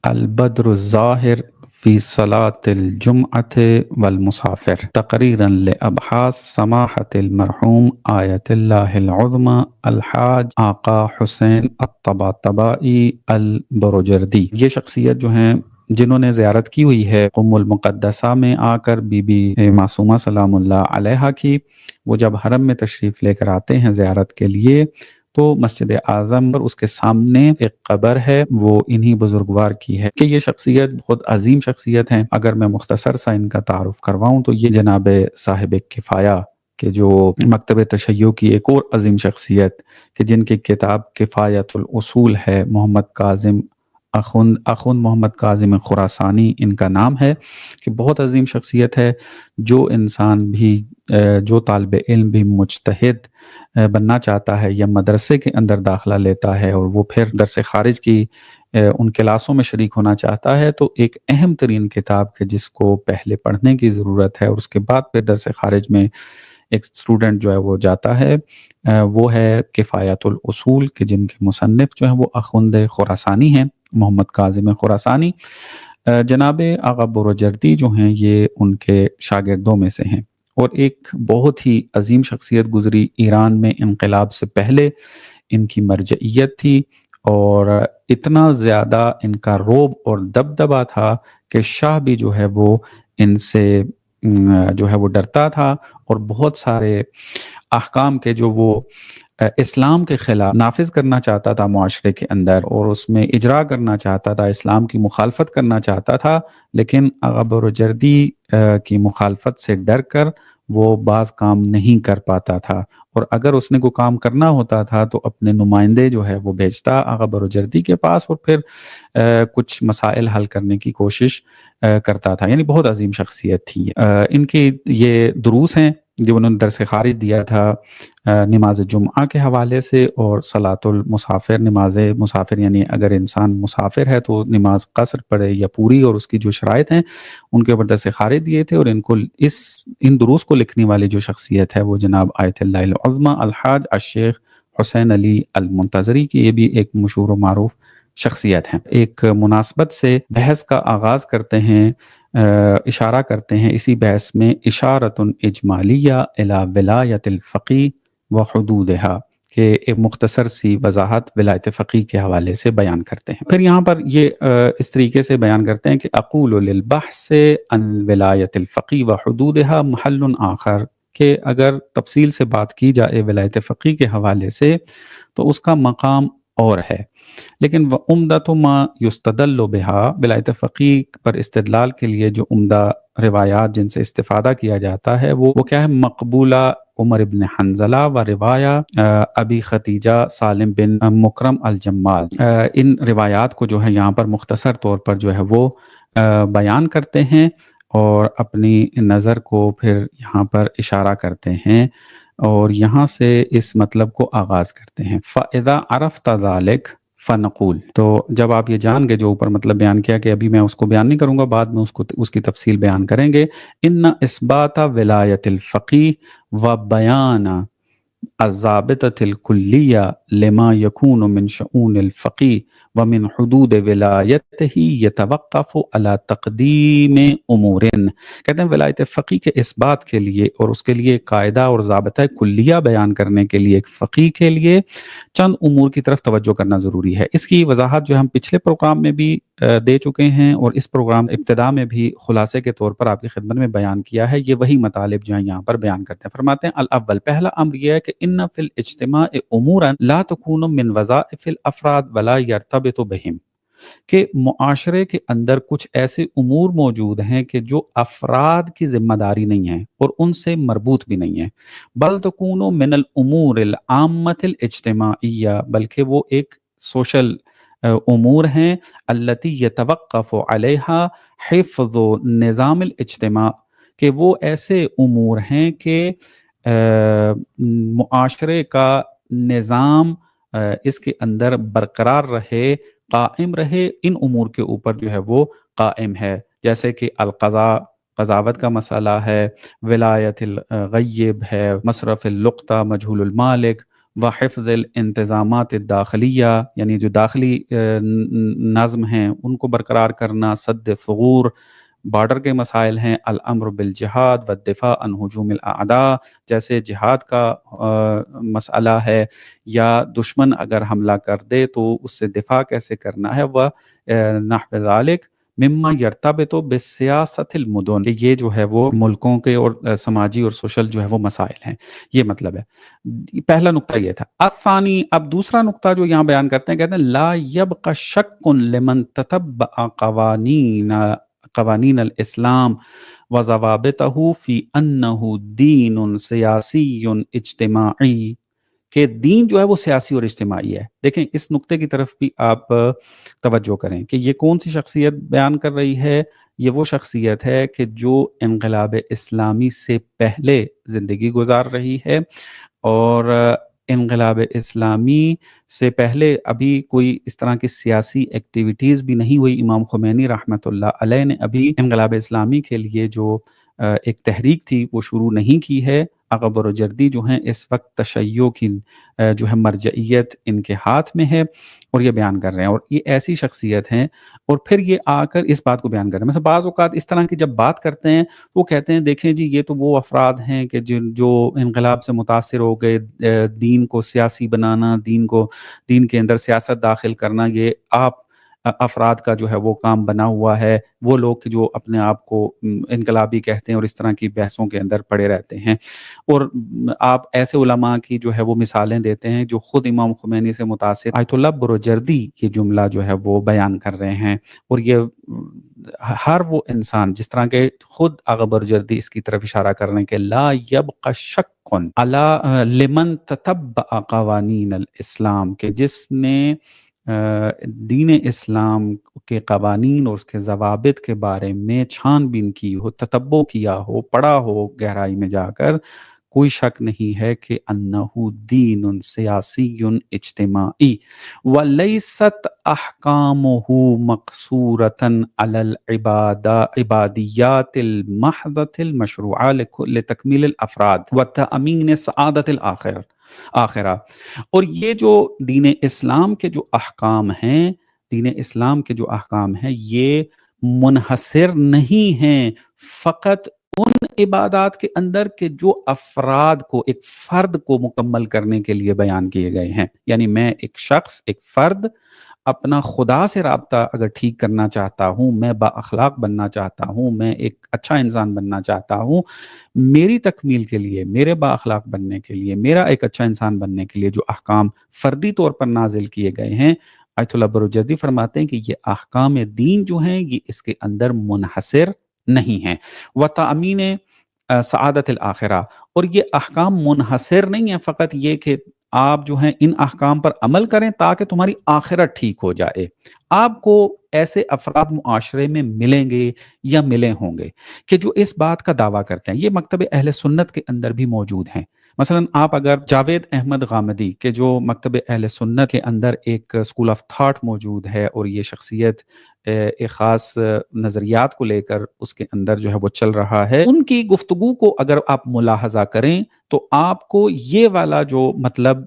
البدر الظاہر فی صلاة الجمعة والمسافر تقریرا لابحاث سماحة المرحوم آیت اللہ العظمی الحاج آقا حسین الطباطبائی البروجردی۔ یہ شخصیت جو ہیں جنہوں نے زیارت کی ہوئی ہے قم المقدسہ میں آ کر بی بی معصومہ سلام اللہ علیہا کی، وہ جب حرم میں تشریف لے کر آتے ہیں زیارت کے لیے تو مسجد اعظم پر اس کے سامنے ایک قبر ہے، وہ انہی بزرگوار کی ہے کہ یہ شخصیت بہت عظیم شخصیت ہیں۔ اگر میں مختصر سا ان کا تعارف کرواؤں تو یہ جناب صاحب کفایہ کہ جو مکتب تشیع کی ایک اور عظیم شخصیت کہ جن کی کتاب کفایت الاصول ہے، محمد کاظم اخوند محمد کاظم خراسانی ان کا نام ہے، کہ بہت عظیم شخصیت ہے۔ جو انسان بھی جو طالب علم بھی مجتہد بننا چاہتا ہے یا مدرسے کے اندر داخلہ لیتا ہے اور وہ پھر درس خارج کی ان کلاسوں میں شریک ہونا چاہتا ہے تو ایک اہم ترین کتاب کہ جس کو پہلے پڑھنے کی ضرورت ہے اور اس کے بعد پھر درس خارج میں ایک اسٹوڈنٹ جو ہے وہ جاتا ہے، وہ ہے کفایت الاصول کہ جن کے مصنف جو ہیں وہ اخوند خراسانی ہیں، محمد کاظم خراسانی۔ جناب آقا بروجردی جو ہیں یہ ان کے شاگردوں میں سے ہیں اور ایک بہت ہی عظیم شخصیت گزری ایران میں انقلاب سے پہلے ان کی مرجعیت تھی اور اتنا زیادہ ان کا رعب اور دبدبا تھا کہ شاہ بھی جو ہے وہ ان سے جو ہے وہ ڈرتا تھا اور بہت سارے احکام کے جو وہ اسلام کے خلاف نافذ کرنا چاہتا تھا معاشرے کے اندر اور اس میں اجرا کرنا چاہتا تھا، اسلام کی مخالفت کرنا چاہتا تھا، لیکن آقا بروجردی کی مخالفت سے ڈر کر وہ بعض کام نہیں کر پاتا تھا، اور اگر اس نے کوئی کام کرنا ہوتا تھا تو اپنے نمائندے جو ہے وہ بھیجتا آقا بروجردی کے پاس اور پھر کچھ مسائل حل کرنے کی کوشش کرتا تھا۔ یعنی بہت عظیم شخصیت تھی۔ ان کی یہ دروس ہیں جو انہوں نے درس خارج دیا تھا نماز جمعہ کے حوالے سے اور صلاۃ المسافر، نماز مسافر یعنی اگر انسان مسافر ہے تو نماز قصر پڑھے یا پوری، اور اس کی جو شرائط ہیں ان کے اوپر درس خارج دیے تھے، اور ان دروس کو لکھنے والی جو شخصیت ہے وہ جناب آیت اللہ العظمی الحاج الشیخ حسین علی المنتظری کی، یہ بھی ایک مشہور و معروف شخصیت ہیں۔ ایک مناسبت سے بحث کا آغاز کرتے ہیں، اشارہ کرتے ہیں اسی بحث میں اشارۃ اجمالیہ الی ولایت الفقیہ و حدودہا، کہ ایک مختصر سی وضاحت ولایت فقیہ کے حوالے سے بیان کرتے ہیں۔ پھر یہاں پر یہ اس طریقے سے بیان کرتے ہیں کہ اقول للبحث عن ولایت الفقیہ و حدودہا محل آخر، کہ اگر تفصیل سے بات کی جائے ولایت فقیہ کے حوالے سے تو اس کا مقام اور ہے، لیکن عمدۃ ما یستدل بہا، ولایت فقیہ پر استدلال کے لیے جو عمدہ روایات جن سے استفادہ کیا جاتا ہے وہ کیا ہے؟ مقبولہ عمر ابن حنظلہ و روایہ ابی ختیجہ سالم بن مکرم الجمال۔ ان روایات کو جو ہے یہاں پر مختصر طور پر جو ہے وہ بیان کرتے ہیں اور اپنی نظر کو پھر یہاں پر اشارہ کرتے ہیں اور یہاں سے اس مطلب کو آغاز کرتے ہیں۔ فَإِذَا عَرَفْتَ ذَلِكَ فَنَقُولُ، تو جب آپ یہ جان گے جو اوپر مطلب بیان کیا کہ ابھی میں اس کو بیان نہیں کروں گا، بعد میں اس کی تفصیل بیان کریں گے۔ ان اثبات ولایت الفقیہ و بیان الضابطۃ الکلیہ لما یکون من شؤون الفقیہ ومن حدود ولایتہ یتوقف علی تقدیم امور، کہتے ہیں ولایت فقیہ کے اس بات کے لیے اور اس کے لیے قاعدہ اور ضابطہ کلیہ بیان کرنے کے لیے ایک فقیہ کے لیے چند امور کی طرف توجہ کرنا ضروری ہے۔ اس کی وضاحت جو ہم پچھلے پروگرام میں بھی دے چکے ہیں اور اس پروگرام ابتدا میں بھی خلاصے کے طور پر آپ کی خدمت میں بیان کیا ہے، یہ وہی مطالب جو ہیں یہاں پر بیان کرتے ہیں۔ فرماتے ہیں الاول، پہلا امر یہ ہے کہ ان فی الاجتماع امورا لا تکون من وظائف الافراد ولا یرتبط بہم، کہ معاشرے کے اندر کچھ ایسے امور موجود ہیں کہ جو افراد کی ذمہ داری نہیں ہے اور ان سے مربوط بھی نہیں ہے، بل تکون من الامور العامۃ الاجتماعیہ، بلکہ وہ ایک سوشل امور ہیں، التی یتوقف علیہا حفظ نظام الاجتماع، کہ وہ ایسے امور ہیں کہ معاشرے کا نظام اس کے اندر برقرار رہے، قائم رہے، ان امور کے اوپر جو ہے وہ قائم ہے، جیسے کہ القضاء، قضاوت کا مسئلہ ہے، ولایت الغیب ہے، مصرف اللقطہ، مجہول المالک، و حفظ الانتظامات الداخلیہ، یعنی جو داخلی نظم ہیں ان کو برقرار کرنا، سد ثغور، بارڈر کے مسائل ہیں، الامر بالجہاد والدفاع عن ہجوم الاعداء، جیسے جہاد کا مسئلہ ہے، یا دشمن اگر حملہ کر دے تو اس سے دفاع کیسے کرنا ہے، وہ نحو ذالک مما یرتبط بالسیاست المدن، یہ جو ہے وہ ملکوں کے اور سماجی اور سوشل جو ہے وہ مسائل ہیں، یہ مطلب ہے۔ پہلا نقطہ یہ تھا۔ الثانی، اب دوسرا نقطہ جو یہاں بیان کرتے ہیں، کہتے ہیں لا یبقى شک لمن تتبع قوانین الاسلام وضوابطه فی انه دین سیاسی اجتماعی، کہ دین جو ہے وہ سیاسی اور اجتماعی ہے۔ دیکھیں اس نقطے کی طرف بھی آپ توجہ کریں کہ یہ کون سی شخصیت بیان کر رہی ہے۔ یہ وہ شخصیت ہے کہ جو انقلاب اسلامی سے پہلے زندگی گزار رہی ہے، اور انقلاب اسلامی سے پہلے ابھی کوئی اس طرح کی سیاسی ایکٹیویٹیز بھی نہیں ہوئی۔ امام خمینی رحمۃ اللہ علیہ نے ابھی انقلاب اسلامی کے لیے جو ایک تحریک تھی وہ شروع نہیں کی ہے۔ آقا بروجردی جو ہیں اس وقت تشیع کی جو ہے مرجعیت ان کے ہاتھ میں ہے، اور یہ بیان کر رہے ہیں، اور یہ ایسی شخصیت ہیں، اور پھر یہ آ کر اس بات کو بیان کر رہے ہیں۔ مثلا بعض اوقات اس طرح کی جب بات کرتے ہیں تو وہ کہتے ہیں دیکھیں جی یہ تو وہ افراد ہیں کہ جو انقلاب سے متاثر ہو گئے، دین کو سیاسی بنانا، دین کے اندر سیاست داخل کرنا، یہ آپ افراد کا جو ہے وہ کام بنا ہوا ہے، وہ لوگ جو اپنے آپ کو انقلابی کہتے ہیں اور اس طرح کی بحثوں کے اندر پڑے رہتے ہیں، اور آپ ایسے علماء کی جو ہے وہ مثالیں دیتے ہیں جو خود امام خمینی سے متاثر، آیت اللہ بروجردی یہ جملہ جو ہے وہ بیان کر رہے ہیں، اور یہ ہر وہ انسان جس طرح کے خود آقا بروجردی اس کی طرف اشارہ کر رہے ہیں کہ لا یبقى شک علی لمن تتبع قوانین الاسلام، کہ جس نے دین اسلام کے قوانین اور اس کے ضوابط کے بارے میں چھان بین کی ہو، تتبع کیا ہو، پڑھا ہو گہرائی میں جا کر، کوئی شک نہیں ہے کہ انہو دین سیاسی اجتماعی ولیست احکامہ مقصورتا علی عبادیات المحضۃ المشروعہ لتکمیل الافراد وتأمین سعادت آخرہ۔ اور یہ جو دین اسلام کے جو احکام ہیں، دین اسلام کے جو احکام ہیں، یہ منحصر نہیں ہیں فقط ان عبادات کے اندر کہ جو افراد کو، ایک فرد کو مکمل کرنے کے لیے بیان کیے گئے ہیں۔ یعنی میں ایک شخص، ایک فرد اپنا خدا سے رابطہ اگر ٹھیک کرنا چاہتا ہوں، میں با اخلاق بننا چاہتا ہوں، میں ایک اچھا انسان بننا چاہتا ہوں، میری تکمیل کے لیے، میرے با اخلاق بننے کے لیے، میرا ایک اچھا انسان بننے کے لیے جو احکام فردی طور پر نازل کیے گئے ہیں، آیت اللہ بروجردی فرماتے ہیں کہ یہ احکام دین جو ہیں یہ اس کے اندر منحصر نہیں ہیں۔ وتأمین سعادت الآخرہ، اور یہ احکام منحصر نہیں ہیں فقط یہ کہ آپ جو ہیں ان احکام پر عمل کریں تاکہ تمہاری آخرت ٹھیک ہو جائے۔ آپ کو ایسے افراد معاشرے میں ملیں گے یا ملے ہوں گے کہ جو اس بات کا دعویٰ کرتے ہیں، یہ مکتب اہل سنت کے اندر بھی موجود ہیں۔ مثلا آپ اگر جاوید احمد غامدی کہ جو مکتب اہل سنت کے اندر ایک اسکول آف تھاٹ موجود ہے، اور یہ شخصیت ایک خاص نظریات کو لے کر اس کے اندر جو ہے وہ چل رہا ہے، ان کی گفتگو کو اگر آپ ملاحظہ کریں تو آپ کو یہ والا جو مطلب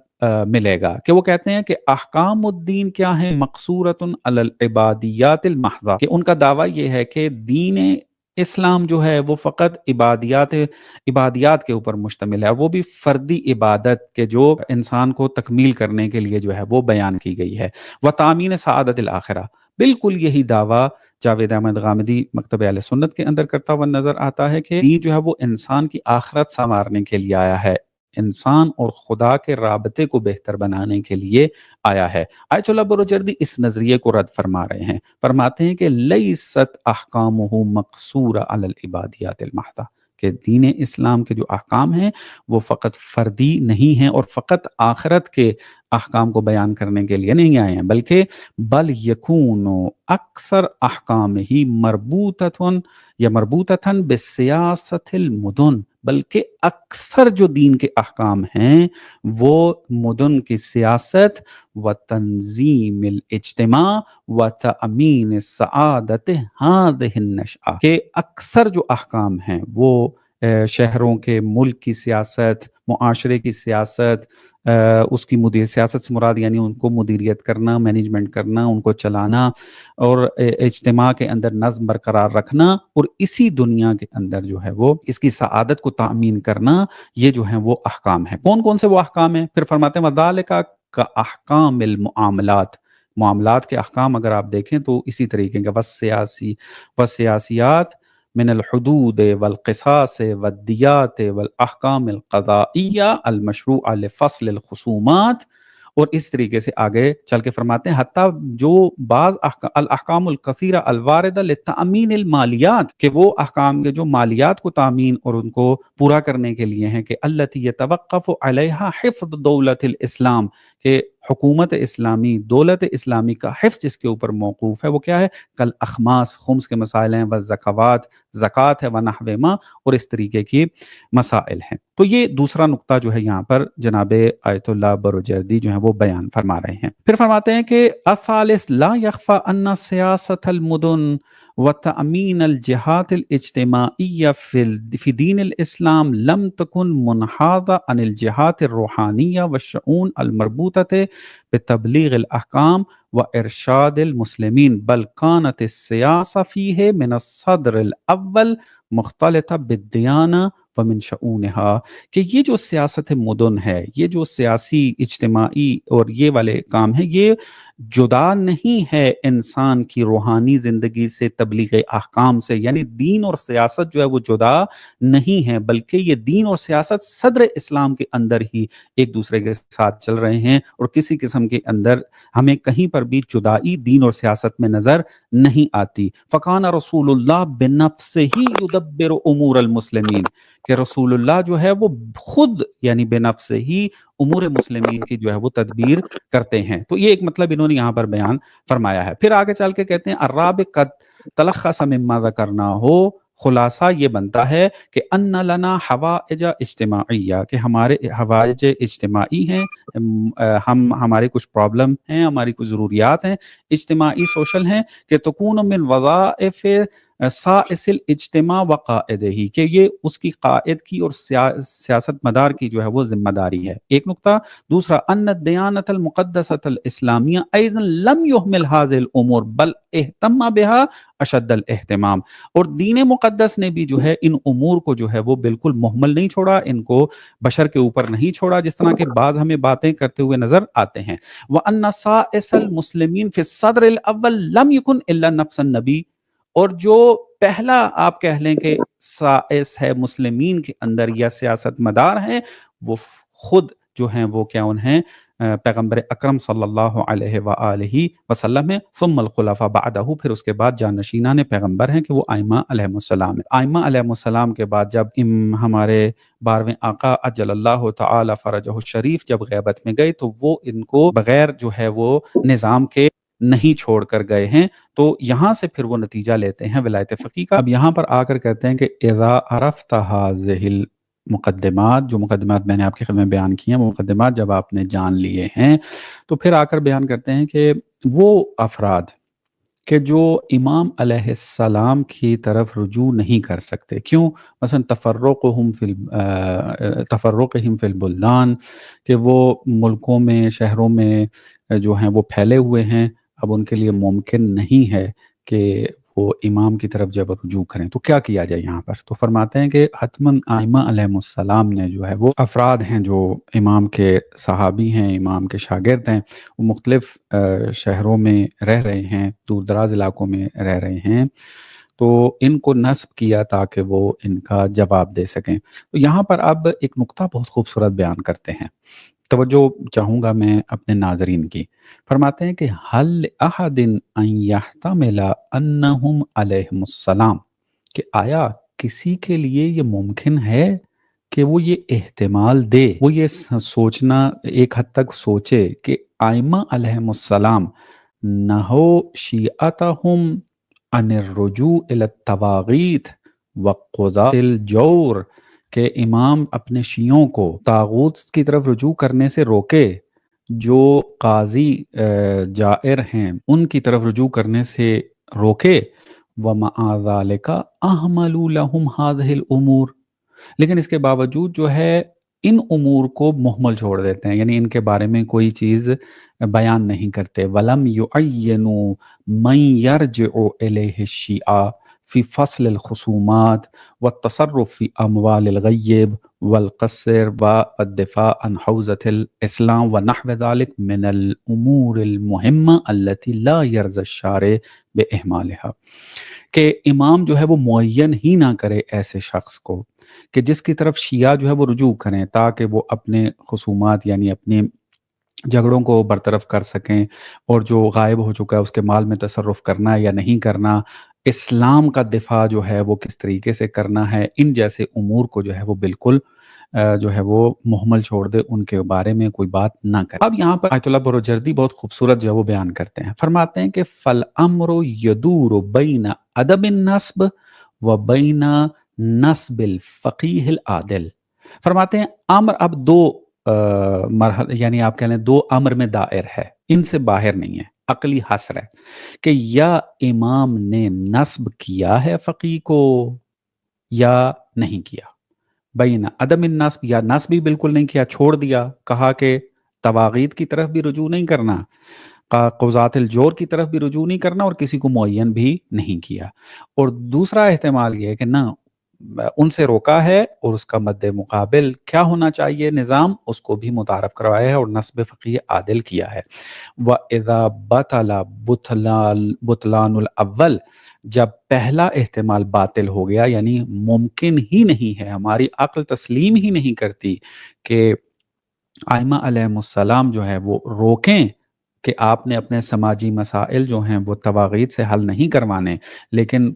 ملے گا کہ وہ کہتے ہیں کہ احکام الدین کیا ہیں، مقصورۃ علی العبادیات المحضہ، کہ ان کا دعویٰ یہ ہے کہ دین اسلام جو ہے وہ فقط عبادیات کے اوپر مشتمل ہے، وہ بھی فردی عبادت کے جو انسان کو تکمیل کرنے کے لیے جو ہے وہ بیان کی گئی ہے۔ وتامین سعادت الآخرہ، بالکل یہی دعویٰ جاوید احمد غامدی مکتب اہل سنت کے اندر کرتا ہوا نظر آتا ہے کہ دین جو ہے وہ انسان کی آخرت سنوارنے کے لیے آیا ہے، انسان اور خدا کے رابطے کو بہتر بنانے کے لیے آیا ہے۔ آیت اللہ بروجردی اس نظریے کو رد فرما رہے ہیں، فرماتے ہیں کہ لیست احکامہ مقصورہ علی العبادیات المحضہ، کہ دین اسلام کے جو احکام ہیں وہ فقط فردی نہیں ہیں اور فقط آخرت کے احکام کو بیان کرنے کے لیے نہیں آئے ہیں، بلکہ بل یکون اکثر احکام ہی مربوطتاً بسیاست المدن، بلکہ اکثر جو دین کے احکام ہیں وہ مدن کی سیاست و تنظیم الاجتماع و تأمین سعادت ہذہ النشأہ، کہ اکثر جو احکام ہیں وہ شہروں کے ملک کی سیاست، معاشرے کی سیاست، اس کی سیاست سے مراد یعنی ان کو مدیریت کرنا، مینجمنٹ کرنا، ان کو چلانا اور اجتماع کے اندر نظم برقرار رکھنا، اور اسی دنیا کے اندر جو ہے وہ اس کی سعادت کو تامین کرنا، یہ جو ہیں وہ احکام ہیں۔ کون کون سے وہ احکام ہیں؟ پھر فرماتے ہیں وَذَلِكَ كَأَحْكَامِ الْمُعَاملات، معاملات کے احکام اگر آپ دیکھیں تو اسی طریقے کے وسیاسیات من الحدود والقصاص والدیات والاحکام القضائیہ المشروع لفصل الخصومات، اور اس طریقے سے آگے چل کے فرماتے ہیں حتیٰ جو بعض الاحکام الکثیرہ الواردہ لتأمین المالیات، کہ وہ احکام کے جو مالیات کو تامین اور ان کو پورا کرنے کے لیے ہیں، کہ التی یتوقف علیہا حفظ دولت الاسلام، کہ حکومت اسلامی، دولت اسلامی کا حفظ جس کے اوپر موقوف ہے وہ کیا ہے؟ کل اخماس، خمس کے مسائل ہیں، والزکوات، زکوٰۃ ہے، ونحو ما، اور اس طریقے کی مسائل ہیں۔ تو یہ دوسرا نقطہ جو ہے یہاں پر جناب آیت اللہ بروجردی جو ہیں وہ بیان فرما رہے ہیں۔ پھر فرماتے ہیں کہ الثالث لا يخفى ان سیاست المدن وتأمین الجہات الاجتماعیہ فی دین الاسلام لم تکن منحازہ عن الجہات الروحانیہ والشؤون المربوطة بتبلیغ الاحکام وارشاد المسلمین، بل كانت السیاسہ فیہ من الصدر الاول مختلطہ بالدیانہ ومن شؤونہا، کہ یہ جو سیاست مدن ہے، یہ جو سیاسی اجتماعی اور یہ والے کام ہیں، یہ جدا نہیں ہے انسان کی روحانی زندگی سے، تبلیغ احکام سے، یعنی دین اور سیاست جو ہے وہ جدا نہیں ہے، بلکہ یہ دین اور سیاست صدر اسلام کے اندر ہی ایک دوسرے کے ساتھ چل رہے ہیں، اور کسی قسم کے اندر ہمیں کہیں پر بھی جدائی دین اور سیاست میں نظر نہیں آتی۔ فَقَانَ رسول اللہ بِنَفْسِهِ يُدَبِّرُ امور المسلمین، کہ رسول اللہ جو ہے وہ خود یعنی بے نفس ہی امور مسلمین کی جو ہے وہ تدبیر کرتے ہیں۔ تو یہ ایک مطلب انہوں نے یہاں پر بیان فرمایا ہے۔ پھر آگے چل کے کہتے ہیں الرابع قد تلخص مما ذکرنا ہو، خلاصہ یہ بنتا ہے کہ ان لنا حوائج اجتماعیہ، کہ ہمارے حوائج اجتماعی ہیں، ہمارے کچھ پرابلم ہیں، ہماری کچھ ضروریات ہیں، اجتماعی سوشل ہیں، کہ تکون من وظائف سائس الاجتماع وقائدہ، کہ یہ اس کی قائد کی اور سیاست مدار کی جو ہے وہ ذمہ داری ہے، ایک نقطہ۔ دوسرا ان الدیانۃ المقدسۃ الاسلامیہ ایضا لم يهمل هذه الامور بل اہتم بها اشد الاہتمام، اور دین مقدس نے بھی جو ہے ان امور کو جو ہے وہ بالکل مہمل نہیں چھوڑا، ان کو بشر کے اوپر نہیں چھوڑا، جس طرح کے بعض ہمیں باتیں کرتے ہوئے نظر آتے ہیں۔ وان سائس المسلمین فی الصدر الاول لم یکن الا نفس النبی، اور جو پہلا آپ کہہ لیں کہ سائس ہے مسلمین کے اندر یا سیاست مدار ہیں، وہ خود جو ہیں وہ کیا انہیں پیغمبر اکرم صلی اللہ علیہ وآلہ وسلم ہیں، ثم الخلفاء بعدہ، پھر اس کے بعد جانشینان پیغمبر ہیں کہ وہ ائمہ علیہ السلام ہیں۔ ائمہ علیہ السلام کے بعد جب ہمارے 12ویں آقا اجل اللہ تعالی فرجہ الشریف جب غیبت میں گئے تو وہ ان کو بغیر جو ہے وہ نظام کے نہیں چھوڑ کر گئے ہیں، تو یہاں سے پھر وہ نتیجہ لیتے ہیں ولایت فقیہ کا۔ اب یہاں پر آ کر کہتے ہیں کہ اذا عرفت هذه المقدمات، جو مقدمات میں نے آپ کے خدمت میں بیان کی ہیں، وہ مقدمات جب آپ نے جان لیے ہیں تو پھر آ کر بیان کرتے ہیں کہ وہ افراد کہ جو امام علیہ السلام کی طرف رجوع نہیں کر سکتے، کیوں؟ مثلا تفرقہم فی البلدان، کہ وہ ملکوں میں، شہروں میں جو ہیں وہ پھیلے ہوئے ہیں، اب ان کے لیے ممکن نہیں ہے کہ وہ امام کی طرف جب رجوع کریں، تو کیا کیا جائے یہاں پر؟ تو فرماتے ہیں کہ حتماً ائمہ علیہ السلام نے جو ہے وہ افراد ہیں جو امام کے صحابی ہیں، امام کے شاگرد ہیں، وہ مختلف شہروں میں رہ رہے ہیں، دور دراز علاقوں میں رہ رہے ہیں، تو ان کو نصب کیا تاکہ وہ ان کا جواب دے سکیں۔ تو یہاں پر اب ایک نقطہ بہت خوبصورت بیان کرتے ہیں، توجہ چاہوں گا میں اپنے ناظرین کی۔ فرماتے ہیں کہ حل احد ان یحتمل انہم علیہم السلام، کہ آیا کسی کے لیے یہ ممکن ہے کہ وہ یہ احتمال دے، وہ یہ سوچنا ایک حد تک سوچے کہ ائمہ علیہم السلام نہو شیعتہم عن الرجوع الی الطواغیت وقضاء الجور، کہ امام اپنے شیعوں کو طاغوت کی طرف رجوع کرنے سے روکے، جو قاضی جائر ہیں ان کی طرف رجوع کرنے سے روکے، وَمَعَ ذَلِكَ أَحْمَلُوا لَهُمْ هَذِهِ الْأُمُورِ، لیکن اس کے باوجود جو ہے ان امور کو مہمل چھوڑ دیتے ہیں، یعنی ان کے بارے میں کوئی چیز بیان نہیں کرتے۔ وَلَمْ يُعَيِّنُوا مَنْ يَرْجِعُ إِلَيْهِ الشِّيَعَةُ فِي فَصْلِ الْخُصُومَاتِ وَالتَّصَرُّفِ فِي أَمْوَالِ الْغَيِّبِ والقصر والدفاع عن حوزة الإسلام ونحو ذلك من الأمور المهمة التي لا يرضى الشارع بإهمالها، کہ امام جو ہے وہ معین ہی نہ کرے ایسے شخص کو کہ جس کی طرف شیعہ جو ہے وہ رجوع کریں تاکہ وہ اپنے خصومات یعنی اپنے جھگڑوں کو برطرف کر سکیں، اور جو غائب ہو چکا ہے اس کے مال میں تصرف کرنا ہے یا نہیں کرنا، اسلام کا دفاع جو ہے وہ کس طریقے سے کرنا ہے، ان جیسے امور کو جو ہے وہ بالکل جو ہے وہ مہمل چھوڑ دے، ان کے بارے میں کوئی بات نہ کرے۔ اب یہاں پر آیت اللہ بروجردی بہت خوبصورت جو ہے وہ بیان کرتے ہیں، فرماتے ہیں کہ فَالْأَمْرُ يَدُورُ بَيْنَ عَدَمِ النَّصْبِ وَبَيْنَ نَصْبِ الْفَقِيهِ الْعَادِلِ۔ فرماتے ہیں امر اب دو مرحلہ، یعنی آپ کہہ لیں دو امر میں دائر ہے، ان سے باہر نہیں ہے، عقلی حصر ہے کہ یا امام نے نصب کیا ہے فقی کو یا نہیں کیا، بین عدم النصب، یا نصب بھی بالکل نہیں کیا، چھوڑ دیا، کہا کہ تواغیت کی طرف بھی رجوع نہیں کرنا، قضات الجور کی طرف بھی رجوع نہیں کرنا، اور کسی کو معین بھی نہیں کیا۔ اور دوسرا احتمال یہ ہے کہ نہ ان سے روکا ہے اور اس کا مد مقابل کیا ہونا چاہیے نظام، اس کو بھی متعارف کروایا ہے اور نصب فقیہ عادل کیا ہے۔ وَإِذَا بَطَلَ بُطْلَانُ الْأَوَّلِ، جب پہلا احتمال باطل ہو گیا، یعنی ممکن ہی نہیں ہے، ہماری عقل تسلیم ہی نہیں کرتی کہ ائمہ علیہم السلام جو ہے وہ روکیں کہ آپ نے اپنے سماجی مسائل جو ہیں وہ تواغیت سے حل نہیں کروانے، لیکن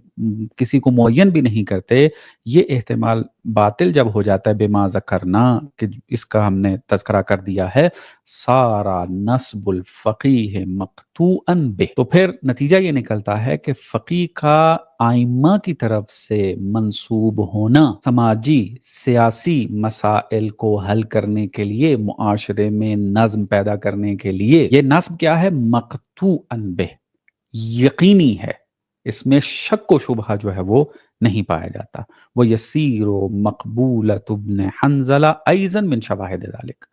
کسی کو معین بھی نہیں کرتے، یہ احتمال باطل جب ہو جاتا ہے بما ذکرنا، کہ اس کا ہم نے تذکرہ کر دیا ہے، سارا نصب الفقیہ مقطوعا بہ، تو پھر نتیجہ یہ نکلتا ہے کہ فقیہ کا ائمہ کی طرف سے منسوب ہونا سماجی سیاسی مسائل کو حل کرنے کے لیے، معاشرے میں نظم پیدا کرنے کے لیے، یہ نصب کیا ہے؟ مقطوعا بہ، یقینی ہے، اس میں شک و شبہ جو ہے وہ نہیں پایا جاتا۔ وہ یسیر مقبولۃ ابن حنظلہ ایضا من شواہد ذلک،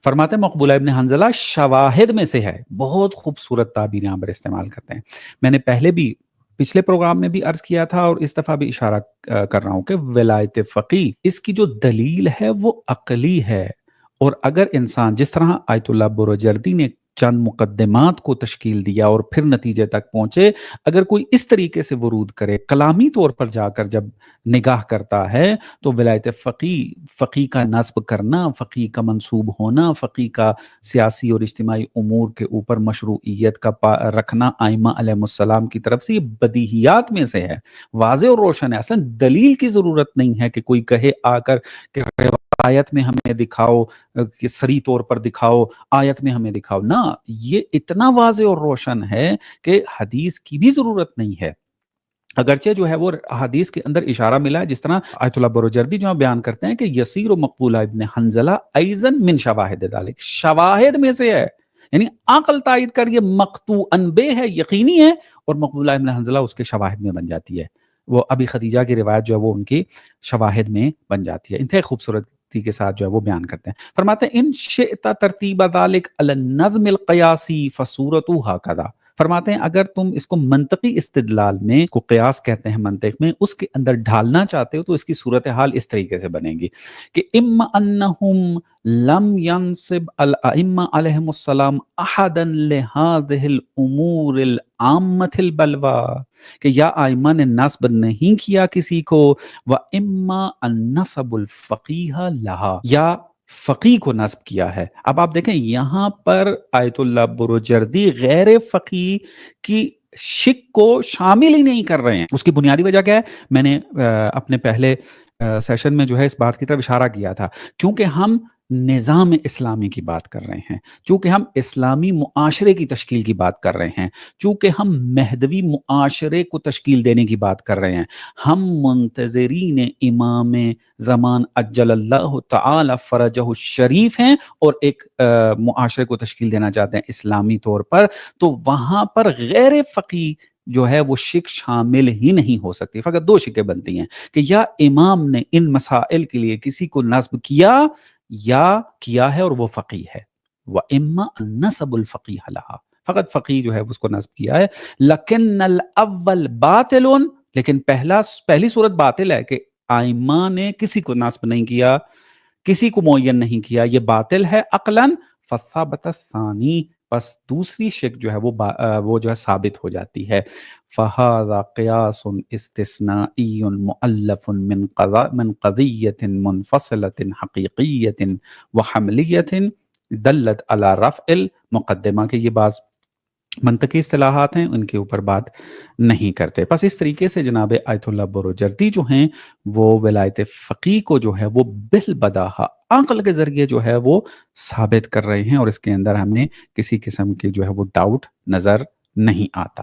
فرماتے ہیں مقبولہ ابن حنظلہ شواہد میں سے ہے۔ بہت خوبصورت تعبیر یہاں پر استعمال کرتے ہیں، میں نے پہلے بھی پچھلے پروگرام میں بھی عرض کیا تھا اور اس دفعہ بھی اشارہ کر رہا ہوں کہ ولایت فقیہ، اس کی جو دلیل ہے وہ عقلی ہے، اور اگر انسان جس طرح آیت اللہ بروجردی نے چند مقدمات کو تشکیل دیا اور پھر نتیجے تک پہنچے، اگر کوئی اس طریقے سے ورود کرے، کلامی طور پر جا کر جب نگاہ کرتا ہے، تو ولایت فقیہ، فقیہ کا نصب کرنا، فقیہ کا منصوب ہونا، فقیہ کا سیاسی اور اجتماعی امور کے اوپر مشروعیت کا رکھنا ائمہ علیہم السلام کی طرف سے، یہ بدیہیات میں سے ہے، واضح اور روشن ہے۔ اصلا دلیل کی ضرورت نہیں ہے کہ کوئی کہے آ کر کہ آیت میں ہمیں دکھاؤ، کہ صریح طور پر دکھاؤ، آیت میں ہمیں دکھاؤ، نہ، یہ اتنا واضح اور روشن ہے کہ حدیث کی بھی ضرورت نہیں ہے۔ اگرچہ جو ہے وہ حدیث کے اندر اشارہ ملا ہے، جس طرح آیت اللہ بروجردی جو بیان کرتے ہیں کہ یسیر و مقبولہ ابن حنظلہ ایضا من شواہد ذلک، شواہد میں سے ہے، یعنی عقل تائید کر یہ مقطوعا بہ ہے، یقینی ہے، اور مقبولہ ابن حنظلہ اس کے شواہد میں بن جاتی ہے، وہ ابی خدیجہ کی روایت جو ہے وہ ان کی شواہد میں بن جاتی ہے۔ انتہائی خوبصورتی کے ساتھ جو ہے وہ بیان کرتے ہیں، فرماتے ہیں ان شئت ترتیب ذلک علی النظم القیاسی فصورتہ ھکذا، فرماتے ہیں اگر تم اس کو منطقی استدلال میں، اس کو قیاس کہتے ہیں منطق میں، اس کے اندر ڈھالنا چاہتے ہو تو اس کی صورتحال اس طریقے سے بنے گی کہ اما انہم لم ينصب الائمہ علیہم السلام احدا لہذہ الامور العامۃ البلوى، کہ یا ائمہ نے نصب نہیں کیا کسی کو، واما ان نصب الفقیہ لہا، یا فقیہ کو نصب کیا ہے۔ اب آپ دیکھیں یہاں پر آیت اللہ بروجردی غیر فقیہ کی شک کو شامل ہی نہیں کر رہے ہیں۔ اس کی بنیادی وجہ کیا ہے؟ میں نے اپنے پہلے سیشن میں جو ہے اس بات کی طرف اشارہ کیا تھا، کیونکہ ہم نظام اسلامی کی بات کر رہے ہیں، چونکہ ہم اسلامی معاشرے کی تشکیل کی بات کر رہے ہیں، چونکہ ہم مہدوی معاشرے کو تشکیل دینے کی بات کر رہے ہیں، ہم منتظرین امام زمان عجل اللہ تعالی فرجہ الشریف ہیں، اور ایک معاشرے کو تشکیل دینا چاہتے ہیں اسلامی طور پر، تو وہاں پر غیر فقیہ جو ہے وہ شک شامل ہی نہیں ہو سکتی، فقط دو شکیں بنتی ہیں کہ یا امام نے ان مسائل کے لیے کسی کو نصب کیا یا کیا ہے اور وہ فقیہ ہے، وَإِمَّا النَّسَبُ الْفَقِيهَ لَهَا، فقط فقیہ جو ہے اس کو نصب کیا ہے، لیکن الاول باطل، لیکن پہلی صورت باطل ہے کہ آئمہ نے کسی کو نصب نہیں کیا، کسی کو معین نہیں کیا، یہ باطل ہے عقلاً، فثابت الثانی، پس دوسری شک جو ہے وہ جو ہے ثابت ہو جاتی ہے، فہذا قیاس استثنائی مؤلف من قضیت منفصلت حقیقیت وحملیت دلت علی رفع المقدمہ، کہ یہ بعض منطقی اصطلاحات ہیں، ان کے اوپر بات نہیں کرتے۔ پس اس طریقے سے جناب آیت اللہ بروجردی جو ہیں وہ ولایت فقیہ کو جو ہے وہ بالبداہہ عقل کے ذریعے جو ہے وہ ثابت کر رہے ہیں، اور اس کے اندر ہم نے کسی قسم کی جو ہے وہ ڈاؤٹ نظر نہیں آتا۔